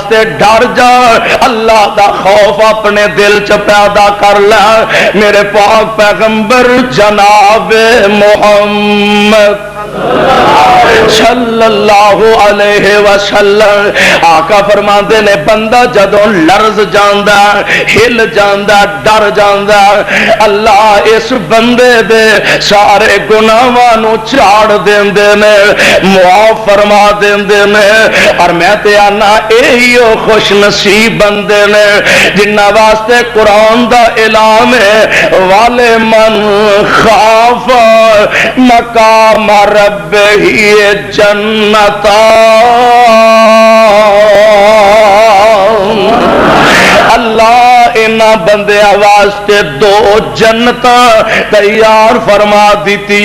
واسطے ڈر جا اللہ دا خوف اپنے دل چ پیدا کر لے میرے پاک پیغمبر جناب محمد صلی اللہ علیہ وسلم آقا فرماندے نے بندہ جدوں لرز جاندا ہل جاندا ڈر جاندا اللہ اس بندے دے سارے گناہاں نو جھاڑ دیندے نے معاف فرما دیندے نے اور میں تے آنا ایہو خوش نصیب بندے نے جنہاں واسطے قرآن دا اعلان ہے والے من خاف مقام رب ہی جنتا اللہ انہاں بندیاں واسطے دو جنتا تیار فرما دیتی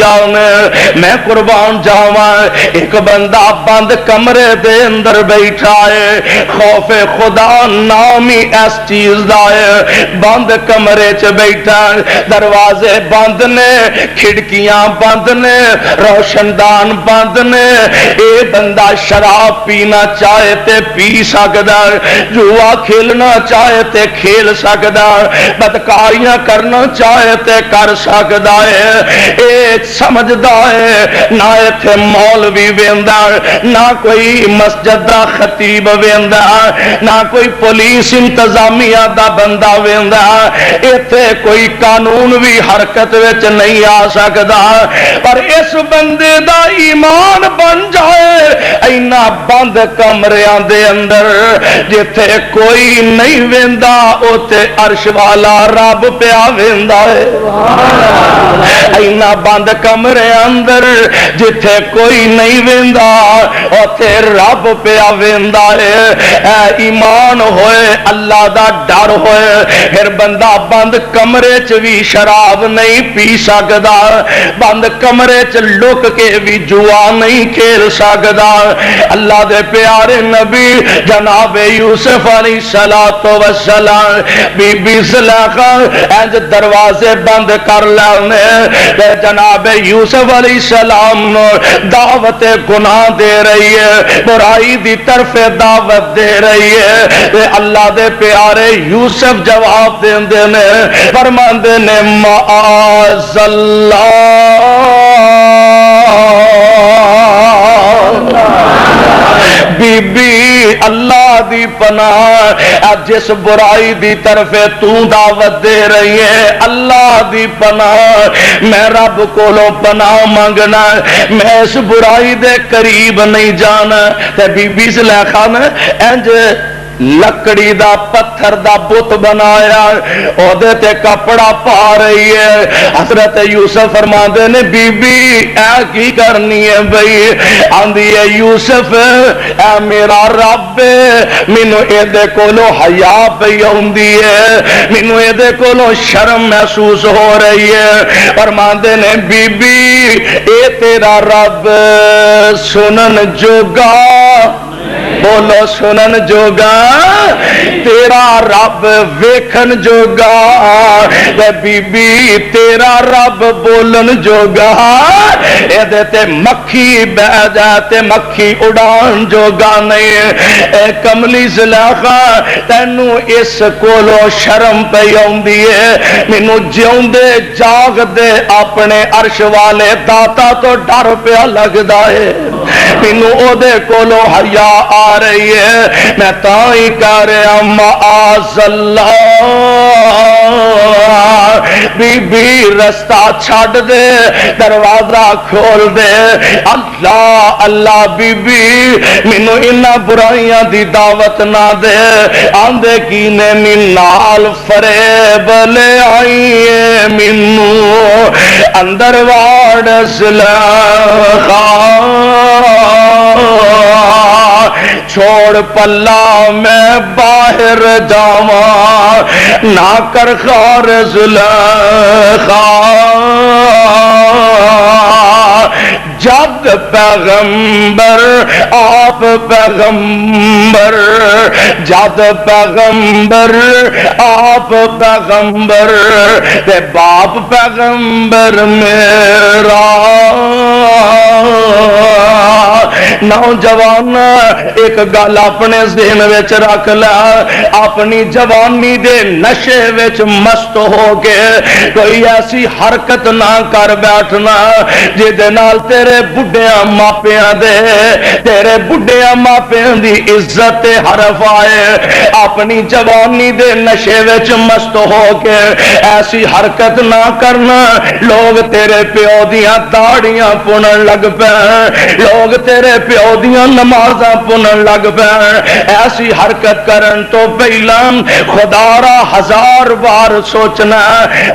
میں قربان جاواں ایک بندہ بند کمرے دے اندر بیٹھا ہے خوف خدا نامی اس چیز دا ہے بند کمرے چ بیٹھا دروازے بند نے کھڑکیاں بند نے روشن دان بند نے اے بندہ شراب پینا چاہے تے پی سکدا جوا کھیلنا چاہے تے کھیل سکدا بدکاریاں کرنا چاہے تے کر سکدا ہے اے سمجھدا ہے نہ ایتھے مولوی ویندا نہ کوئی مسجد دا خطیب ویندا نہ کوئی پولیس انتظامیہ دا بندہ ویندا ایتھے کوئی قانون بھی حرکت وچ نہیں آ سکدا پر اس بندے دا ایمان بن جائے اینا بند کمریاں دے اندر جتھے کوئی نہیں ویندا اوتے عرش والا رب پیا ویندا ہے اینا بند کمرے اندر جتھے کوئی نہیں ویندا اوتے رب پیا ویندا ہے ایمان ہوئے اللہ دا ڈر ہوئے پھر بندہ بند کمرے چ بھی شراب نہیں پی سکدا بند کمرے چ لک کے بھی جوا نہیں کھیل سکدا اللہ دے پیارے نبی جناب یوسف علیہ السلام بی بی زلیخا انج دروازے بند کر لے جناب یوسف علیہ السلام نو دعوت گناہ دے رہی ہے برائی دی طرف دعوت دے رہی ہے اللہ دے پیارے یوسف جواب دیندے نے فرماندے نے معاذ اللہ بی بی اللہ دی پناہ جس برائی دی طرف تو دعوت دے رہی ہے اللہ دی پناہ میں رب کولوں پناہ مانگنا میں اس برائی دے قریب نہیں جانا تے بی بی زلیخا نے انج لکڑی دا پتھر دا بت بنایا اودے تے کپڑا پا رہی ہے حضرت یوسف فرماندے نے بی بی اے کی کرنی ہے بھئی آندی ہے یوسف اے میرا رب مینوں اے دے کولوں حیا پئی ہوندی ہے مینوں اے دے کولوں شرم محسوس ہو رہی ہے فرماندے نے بی بی اے تیرا رب سنن جوگا بولو سنن جوگا تیرا رب ویکھن جوگا بی بی تیرا رب بولن جوگا اے تے مکھی بہ جاتے مکھی اڑان جوگا نہیں اے کملی زلیخا تینوں اس کولو شرم پئی آندی ہے مینوں جیوندے جاگ دے اپنے عرش والے داتا تو ڈر پیا لگدا ہے مینوں او دے کولو حیا آ رہی ہے میں تاں ہی کہہ رہا معاذ اللہ بی بی رستہ چھڈ دے دروازہ کھول دے اللہ اللہ بی بی مینوں انہاں برائیاں دی دعوت نہ دے آندے کی نے نال فریب لے آئی ہے مینوں اندر واڑ زلیخا چھوڑ پلا میں باہر جاواں نہ کر خار زلیخا جب پیغمبر آپ پیغمبر جب پیغمبر آپ پیغمبر تے باپ پیغمبر میرا نوجوان ایک گل اپنے ذہن وچ رکھ لے، اپنی جوانی دے نشے وچ مست ہو کے کوئی ایسی حرکت نہ کر بیٹھنا جہدے نال تیرے بڈھیاں ماپیاں دے تیرے بڈھیاں ماپیاں دی عزت حرف آئے۔ اپنی جوانی دے نشے وچ مست ہو کے ایسی حرکت نہ کرنا، لوگ تیرے پیو دیاں داڑیاں پنن لگ پے، لوگ تیرے پیو دیاں نمازاں پنن لگ پے۔ ایسی حرکت کرن تو پہلا خدا را 1000 بار سوچنا،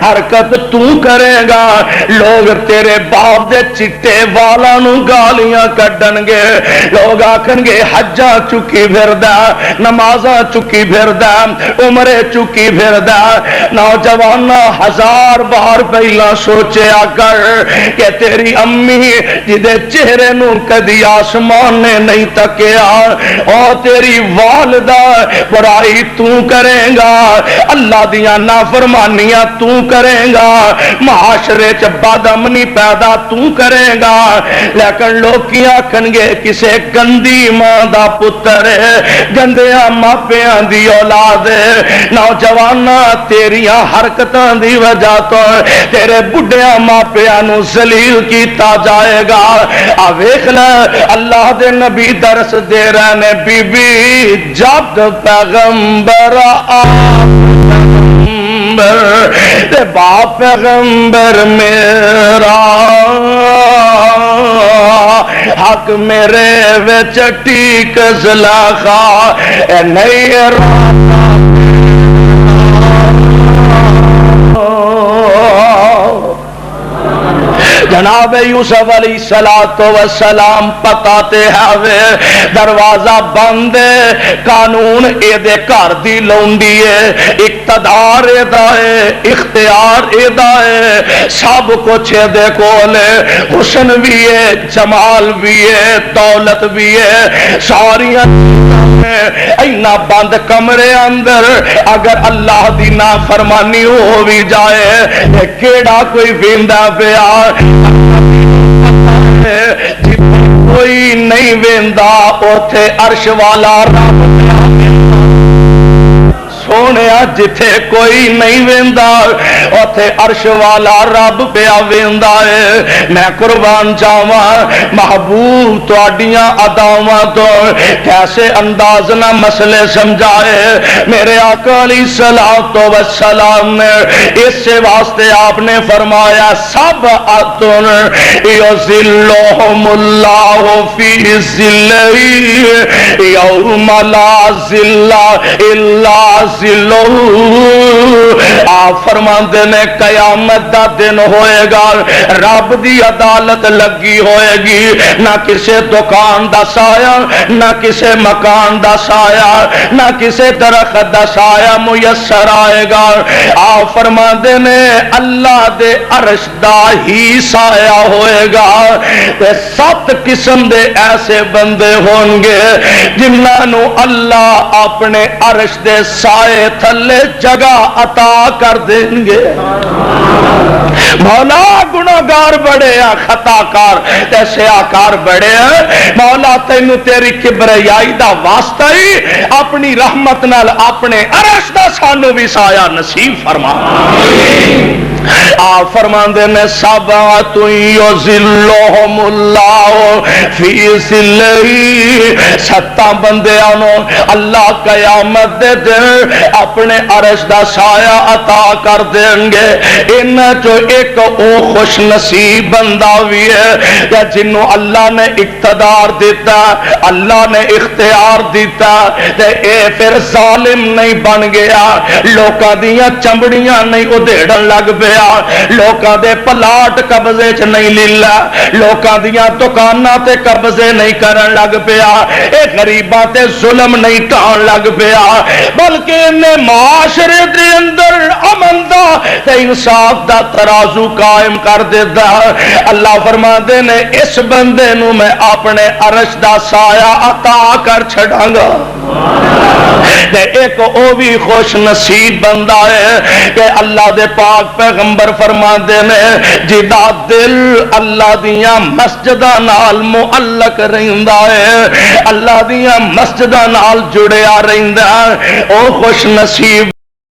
حرکت تو کرے گا لوگ تیرے باپ دے چٹے والاں نو گالیاں کڈن گے، لوگ آکھن گے حجاں چکی پھردا، نمازاں چکی پھردا، عمرے چکی پھردا۔ نوجوان 1000 بار پہلا سوچیا کر کہ تیری امی جدے چہرے نو کدی آسمان نے نہیں تکیا، اور تیری والدہ برائی تو کرے گا، اللہ دیاں نافرمانیاں تو کرے گا، معاشرے چ بدامنی پیدا تو کرے گا، لیکن لوگ کیا کنگے کسے گندی ماں دا پتر ہے، گندیاں ماپیاں دی اولاد ہے۔ نوجوان تیریاں حرکتاں دی وجہ تو تیرے بڈھیاں ماپیاں نو ذلیل کیتا جائے گا۔ ویکھ لے اللہ دے نبی درس دے رہے نے، بی بی جب پیغمبر تے باپ پیغمبر میرا، حق میرے وچ ٹیک زلاخا اے نہیں راتا جناب یوسف علیہ السلام پتا تے ہے دروازہ بند ہے، قانون اے دے گھر دی لوندی ہے، اقتدار اے دا ہے، اختیار اے دا ہے، سب کچھ اے دے کول ہے، حسن بھی ہے، جمال بھی ہے، دولت بھی ہے، ساریاں اینا بند کمرے اندر اگر اللہ دی نافرمانی ہو بھی جائے کیڑا کوئی ویندا پیا، کوئی نہیں ویندا اوتھے عرش والا رب سونے جتھے کوئی نہیں ویندا اوتھے عرش والا رب پیا ویندا ہے۔ میں قربان جاواں محبوب تواڈیاں اداواں تو کیسے انداز نہ مسئلے سمجھائے میرے آقا علیہ الصلوۃ والسلام نے، اس سے واسطے آپ نے فرمایا سب اتن یذلہم اللہ فی ظلہ یوم لا ظل الا آپ فرماندے نے قیامت دا دن ہوئے گا، رب دی عدالت لگی ہوئے گی، نہ کسے دکان دا سایہ، نہ کسے مکان دا سایہ، نہ کسے درخت دا سایہ میسر آئے گا۔ آپ فرماندے نے اللہ دے عرش دا ہی سایہ ہوئے گا، تے 7 قسم دے ایسے بندے ہوں گے جنہاں نو اللہ اپنے عرش دے سائے تھلے جگہ عطا کر دیں گے۔ مولا گناہگار بڑے ہیں، خطا کار تے سیاکار بڑے ہیں، مولا تینو تیری کبریائی دا واسطہ ہی اپنی رحمت نال اپنے عرش دا سانو بھی سایہ نصیب فرما۔ آپ فرماندے نے سبعۃ یذلہم اللہ فی ظلہ، 7 بندیاں نو اللہ قیامت دے دن اپنے عرش دا سایہ عطا کر دیں گے۔ ان جو ایک او خوش نصیب بندہ بھی ہے کہ جنوں اللہ نے اقتدار دیتا، اللہ نے اختیار دیتا، تے اے پھر ظالم نہیں بن گیا، لوکاں دیاں چمڑیاں نہیں ادھیڑن لگ پیا، لوکاں دے پلاٹ قبضے چ نہیں لیلا، لوکاں دیاں دکاناں تے قبضے نہیں کرن لگ پیا، اے غریباں تے ظلم نہیں ٹان لگ پیا، بلکہ انہیں معاشرے دے اندر امن دا تے انصاف دا ترازو قائم کر دیتا۔ اللہ فرماندے نے اس بندے نو میں اپنے عرش دا سایہ عطا کر چھڑاں گا، تے ایک او بھی خوش نصیب بندہ ہے کہ اللہ دے پاک پیغمبر فرماندے نے جدا دل اللہ دیاں مسجداں نال معلق رہندا ہے، اللہ دیاں مسجداں نال جڑیا رہندا، او خوش نصیب